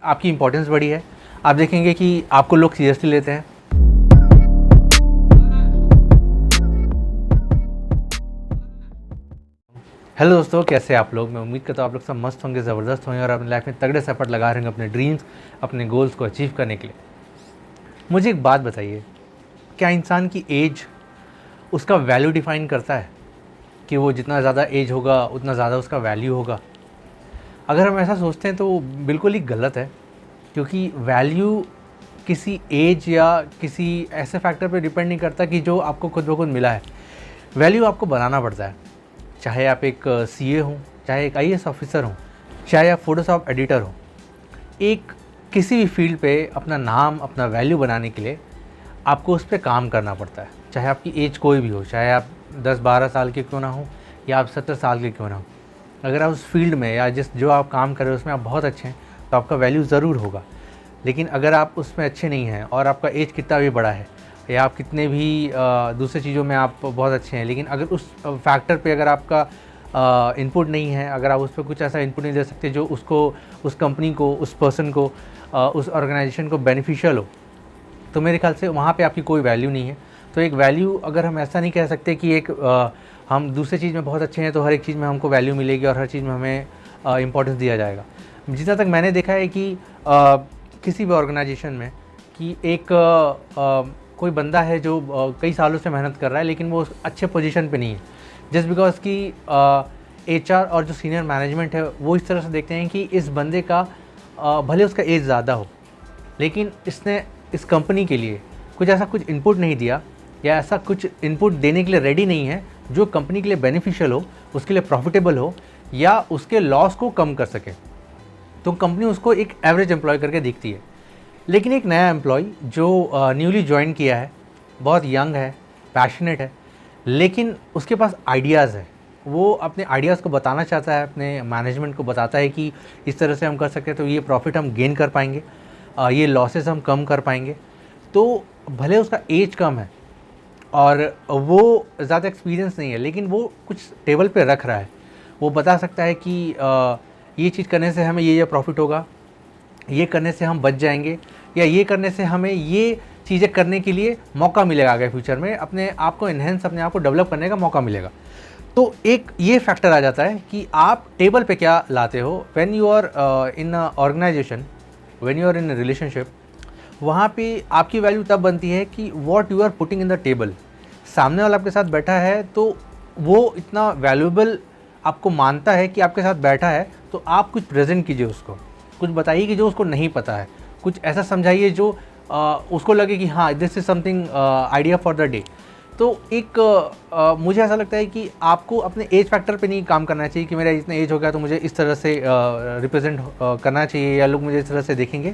आपकी इंपॉर्टेंस बड़ी है। आप देखेंगे कि आपको लोग सीरियसली लेते हैं। हेलो दोस्तों, कैसे हैं आप लोग। मैं उम्मीद करता हूँ आप लोग सब मस्त होंगे, ज़बरदस्त होंगे और अपनी लाइफ में तगड़े से एफर्ट लगा रहे हैं अपने ड्रीम्स, अपने गोल्स को अचीव करने के लिए। मुझे एक बात बताइए, क्या इंसान की एज उसका वैल्यू डिफ़ाइन करता है कि वो जितना ज़्यादा एज होगा उतना ज़्यादा उसका वैल्यू होगा? अगर हम ऐसा सोचते हैं तो बिल्कुल ही गलत है, क्योंकि वैल्यू किसी एज या किसी ऐसे फैक्टर पे डिपेंड नहीं करता कि जो आपको खुद ब खुद मिला है। वैल्यू आपको बनाना पड़ता है। चाहे आप एक सीए हों, चाहे एक आईएएस ऑफिसर हों, चाहे आप फोटोशॉप एडिटर हों, एक किसी भी फील्ड पे अपना नाम, अपना वैल्यू बनाने के लिए आपको उस पर काम करना पड़ता है। चाहे आपकी एज कोई भी हो, चाहे आप 10-12 साल के क्यों ना हो या आप 70 साल के क्यों ना हो, अगर आप उस फील्ड में या जो आप काम कर रहे हो उसमें आप बहुत अच्छे हैं तो आपका वैल्यू ज़रूर होगा। लेकिन अगर आप उसमें अच्छे नहीं हैं और आपका एज कितना भी बड़ा है या आप कितने भी दूसरी चीज़ों में आप बहुत अच्छे हैं, लेकिन अगर उस फैक्टर पे अगर आपका इनपुट नहीं है, अगर आप उस पर कुछ ऐसा इनपुट नहीं दे सकते जो उसको, उस कंपनी को, उस पर्सन को, उस ऑर्गेनाइजेशन को बेनिफिशियल हो, तो मेरे ख्याल से वहाँ पे आपकी कोई वैल्यू नहीं है। तो एक वैल्यू, अगर हम ऐसा नहीं कह सकते कि हम दूसरी चीज़ में बहुत अच्छे हैं तो हर एक चीज़ में हमको वैल्यू मिलेगी और हर चीज़ में हमें इंपॉर्टेंस दिया जाएगा। जितना तक मैंने देखा है कि किसी भी ऑर्गेनाइजेशन में कि एक कोई बंदा है जो कई सालों से मेहनत कर रहा है लेकिन वो अच्छे पोजीशन पे नहीं है, जस्ट बिकॉज कि एचआर और जो सीनियर मैनेजमेंट है वो इस तरह से देखते हैं कि इस बंदे का भले उसका एज ज़्यादा हो लेकिन इसने इस कंपनी के लिए कुछ इनपुट नहीं दिया या ऐसा कुछ इनपुट देने के लिए रेडी नहीं है जो कंपनी के लिए बेनिफिशियल हो, उसके लिए प्रॉफिटेबल हो या उसके लॉस को कम कर सके, तो कंपनी उसको एक एवरेज एम्प्लॉय करके देखती है। लेकिन एक नया एम्प्लॉय जो न्यूली ज्वाइन किया है, बहुत यंग है, पैशनेट है, लेकिन उसके पास आइडियाज़ है, वो अपने आइडियाज़ को बताना चाहता है, अपने मैनेजमेंट को बताता है कि इस तरह से हम कर सकते हैं तो ये प्रॉफिट हम गेन कर पाएंगे, ये लॉसेस हम कम कर पाएंगे। तो भले उसका एज कम है और वो ज़्यादा एक्सपीरियंस नहीं है, लेकिन वो कुछ टेबल पे रख रहा है। वो बता सकता है कि ये चीज़ करने से हमें ये प्रॉफिट होगा, ये करने से हम बच जाएंगे, या ये करने से हमें ये चीज़ें करने के लिए मौका मिलेगा, आगे फ्यूचर में अपने आप को एनहेंस, अपने आप को डेवलप करने का मौका मिलेगा। तो एक ये फैक्टर आ जाता है कि आप टेबल पे क्या लाते हो। When you are in a organisation, when you are in a relationship, वहाँ पे आपकी वैल्यू तब बनती है कि what you are putting in the table. सामने वाला आपके साथ बैठा है तो वो इतना वैल्यूएबल आपको मानता है कि आपके साथ बैठा है, तो आप कुछ प्रेजेंट कीजिए, उसको कुछ बताइए कि जो उसको नहीं पता है, कुछ ऐसा समझाइए जो उसको लगे कि हाँ, this is something idea for the day. तो एक मुझे ऐसा लगता है कि आपको अपने एज फैक्टर पे नहीं काम करना चाहिए कि मेरा इतना एज हो गया तो मुझे इस तरह से रिप्रेजेंट करना चाहिए या लोग मुझे इस तरह से देखेंगे।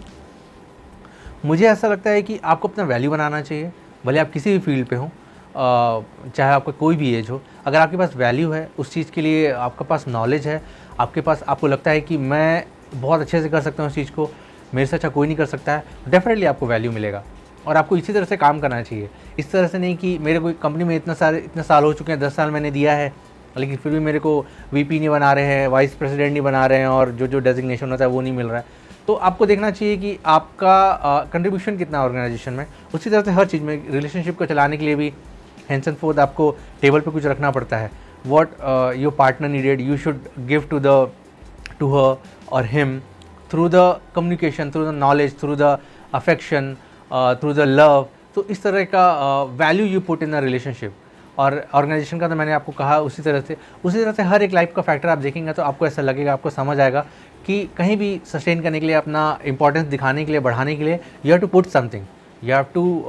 मुझे ऐसा लगता है कि आपको अपना वैल्यू बनाना चाहिए, भले आप किसी भी फील्ड पे हों, चाहे आपका कोई भी एज हो। अगर आपके पास वैल्यू है, उस चीज़ के लिए आपके पास नॉलेज है, आपके पास, आपको लगता है कि मैं बहुत अच्छे से कर सकता हूँ उस चीज़ को, मेरे से अच्छा कोई नहीं कर सकता है, तो डेफिनेटली आपको वैल्यू मिलेगा। और आपको इसी तरह से काम करना चाहिए, इस तरह से नहीं कि मेरे कोई कंपनी में इतने साल हो चुके हैं, 10 साल मैंने दिया है लेकिन फिर भी मेरे को वीपी नहीं बना रहे हैं, वाइस प्रेसिडेंट नहीं बना रहे हैं और जो डेजिग्नेशन होता है वो नहीं मिल रहा है। तो आपको देखना चाहिए कि आपका कंट्रीब्यूशन कितना है ऑर्गेनाइजेशन में। उसी तरह से हर चीज़ में, रिलेशनशिप को चलाने के लिए भी हैंड्स एंड फोर्थ आपको टेबल पे कुछ रखना पड़ता है। What your partner needed, you should give to her और him through the communication, through the knowledge, through the affection, through the love. तो इस तरह का value you put in a relationship. और ऑर्गेनाइजेशन का तो मैंने आपको कहा, उसी तरह से हर एक लाइफ का फैक्टर आप देखेंगे तो आपको ऐसा लगेगा, आपको समझ आएगा कि कहीं भी सस्टेन करने के लिए, अपना इंपॉर्टेंस दिखाने के लिए, बढ़ाने के लिए, you have to put something, you have to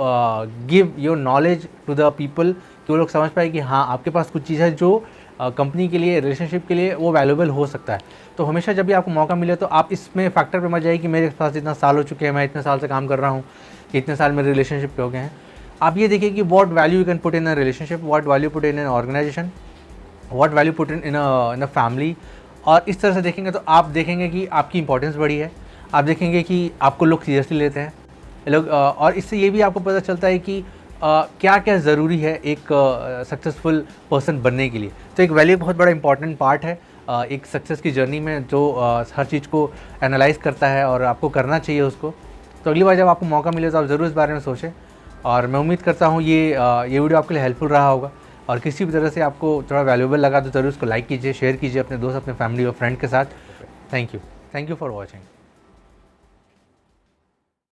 give your knowledge to the people, कि वो लोग समझ पाए कि हाँ, आपके पास कुछ चीज़ है जो कंपनी के लिए, रिलेशनशिप के लिए वो वैल्यूएबल हो सकता है। तो हमेशा जब भी आपको मौका मिले तो आप इसमें फैक्टर पे मत जाइए कि मेरे पास इतना साल हो चुके हैं, मैं इतने साल से काम कर रहा हूँ, इतने साल मेरे रिलेशनशिप पे हो गए हैं। आप ये देखिए कि what value you can put in a relationship, what value put in an organisation, what value put in a family. और इस तरह से देखेंगे तो आप देखेंगे कि आपकी इंपॉर्टेंस बढ़ी है, आप देखेंगे कि आपको लोग सीरियसली लेते हैं लोग। और इससे ये भी आपको पता चलता है कि क्या क्या ज़रूरी है एक सक्सेसफुल पर्सन बनने के लिए। तो एक वैल्यू बहुत बड़ा इंपॉर्टेंट पार्ट है। एक सक्सेस की जर्नी में जो हर चीज़ को एनालाइज करता है और आपको करना चाहिए उसको। तो अगली बार जब आपको मौका मिले तो आप ज़रूर इस बारे में सोचें। और मैं उम्मीद करता हूँ ये वीडियो आपके लिए हेल्पफुल रहा होगा, और किसी भी तरह से आपको थोड़ा वैल्यूएबल लगा तो ज़रूर उसको लाइक कीजिए, शेयर कीजिए अपने दोस्त, अपने फैमिली और फ्रेंड के साथ। Thank you for watching.